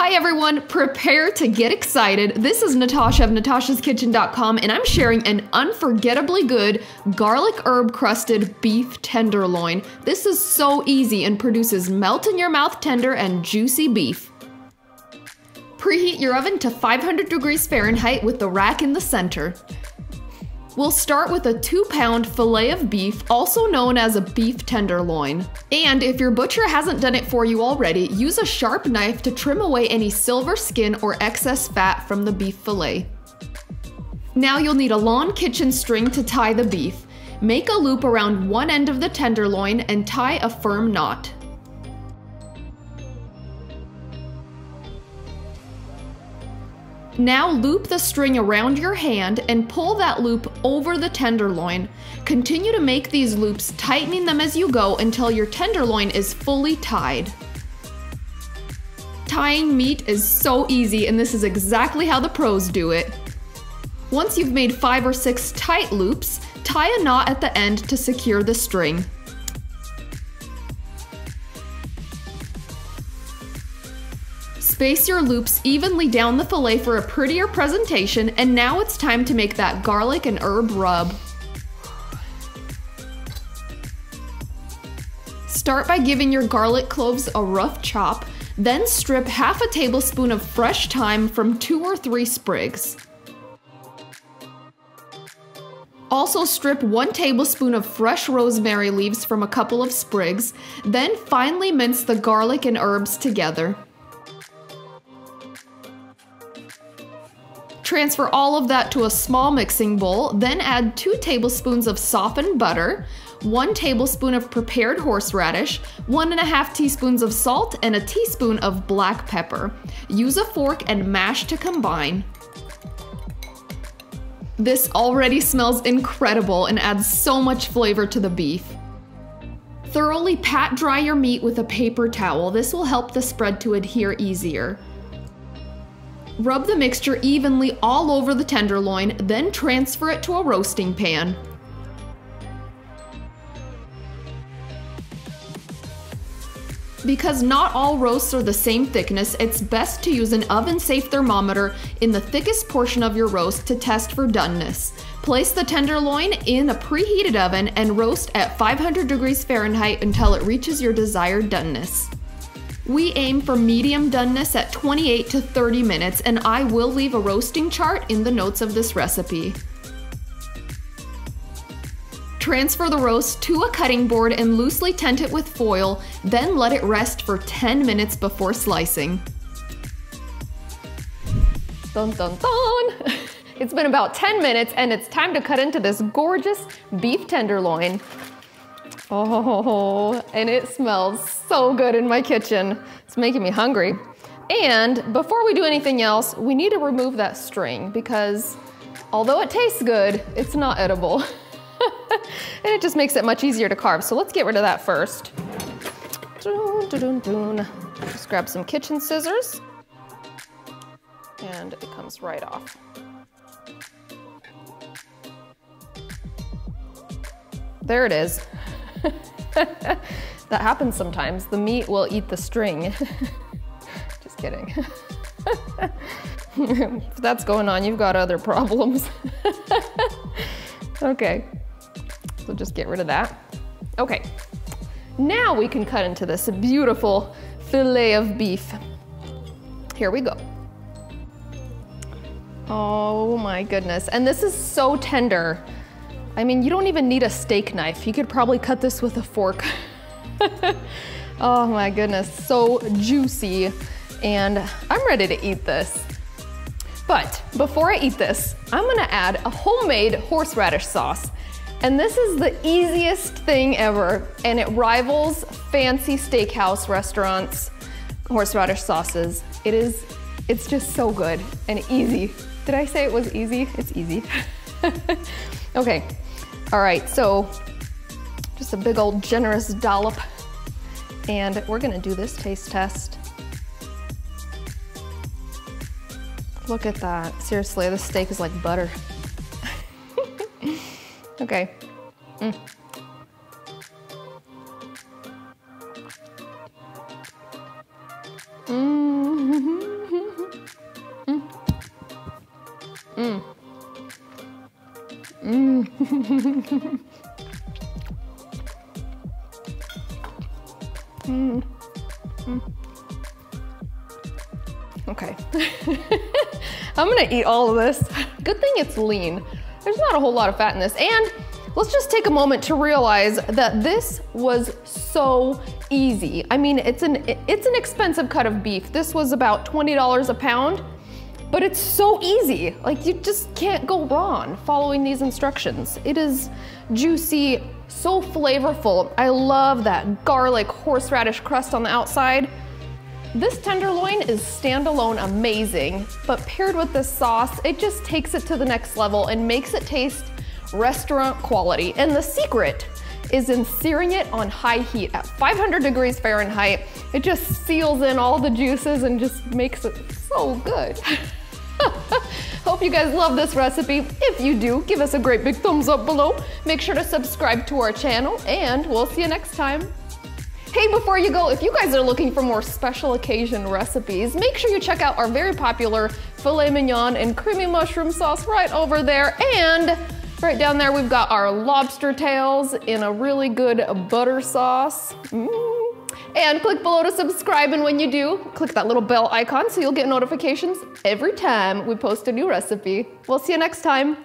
Hi everyone, prepare to get excited. This is Natasha of NatashasKitchen.com and I'm sharing an unforgettably good garlic herb crusted beef tenderloin. This is so easy and produces melt in your mouth tender and juicy beef. Preheat your oven to 500 degrees Fahrenheit with the rack in the center. We'll start with a 2-pound filet of beef, also known as a beef tenderloin. And if your butcher hasn't done it for you already, use a sharp knife to trim away any silver skin or excess fat from the beef filet. Now you'll need a long kitchen string to tie the beef. Make a loop around one end of the tenderloin and tie a firm knot. Now loop the string around your hand and pull that loop over the tenderloin. Continue to make these loops, tightening them as you go until your tenderloin is fully tied. Tying meat is so easy, and this is exactly how the pros do it. Once you've made 5 or 6 tight loops, tie a knot at the end to secure the string. Space your loops evenly down the filet for a prettier presentation, and now it's time to make that garlic and herb rub. Start by giving your garlic cloves a rough chop, then strip half a tablespoon of fresh thyme from 2 or 3 sprigs. Also strip 1 tablespoon of fresh rosemary leaves from a couple of sprigs, then finely mince the garlic and herbs together. Transfer all of that to a small mixing bowl, then add 2 tablespoons of softened butter, 1 tablespoon of prepared horseradish, 1½ teaspoons of salt, and a teaspoon of black pepper. Use a fork and mash to combine. This already smells incredible and adds so much flavor to the beef. Thoroughly pat dry your meat with a paper towel. This will help the spread to adhere easier. Rub the mixture evenly all over the tenderloin, then transfer it to a roasting pan. Because not all roasts are the same thickness, it's best to use an oven-safe thermometer in the thickest portion of your roast to test for doneness. Place the tenderloin in a preheated oven and roast at 500 degrees Fahrenheit until it reaches your desired doneness. We aim for medium doneness at 28 to 30 minutes, and I will leave a roasting chart in the notes of this recipe. Transfer the roast to a cutting board and loosely tent it with foil, then let it rest for 10 minutes before slicing. Dun dun dun! It's been about 10 minutes and it's time to cut into this gorgeous beef tenderloin. Oh, and it smells so good in my kitchen. It's making me hungry. And before we do anything else, we need to remove that string because although it tastes good, it's not edible. And it just makes it much easier to carve. So let's get rid of that first. Just grab some kitchen scissors and it comes right off. There it is. That happens sometimes. The meat will eat the string. Just kidding. If that's going on, you've got other problems. Okay, so just get rid of that. Okay, now we can cut into this beautiful filet of beef. Here we go. Oh my goodness, and this is so tender. I mean, you don't even need a steak knife. You could probably cut this with a fork. Oh my goodness, so juicy. And I'm ready to eat this. But before I eat this, I'm gonna add a homemade horseradish sauce. And this is the easiest thing ever, and it rivals fancy steakhouse restaurants' horseradish sauces. It's just so good and easy. Did I say it was easy? It's easy. Okay. All right, so just a big old generous dollop, and we're gonna do this taste test. Look at that. Seriously, this steak is like butter. Okay. Okay. I'm gonna eat all of this. Good thing it's lean. There's not a whole lot of fat in this. And let's just take a moment to realize that this was so easy. I mean, it's an expensive cut of beef. This was about $20 a pound, but it's so easy. Like, you just can't go wrong following these instructions. It is juicy, so flavorful. I love that garlic horseradish crust on the outside. This tenderloin is standalone amazing, but paired with this sauce, it just takes it to the next level and makes it taste restaurant quality. And the secret is in searing it on high heat at 500 degrees Fahrenheit. It just seals in all the juices and just makes it so good. Hope you guys love this recipe. If you do, give us a great big thumbs up below. Make sure to subscribe to our channel, and we'll see you next time. Hey, before you go, if you guys are looking for more special occasion recipes, make sure you check out our very popular filet mignon and creamy mushroom sauce right over there. And right down there, we've got our lobster tails in a really good butter sauce. And click below to subscribe, and when you do, click that little bell icon so you'll get notifications every time we post a new recipe. We'll see you next time.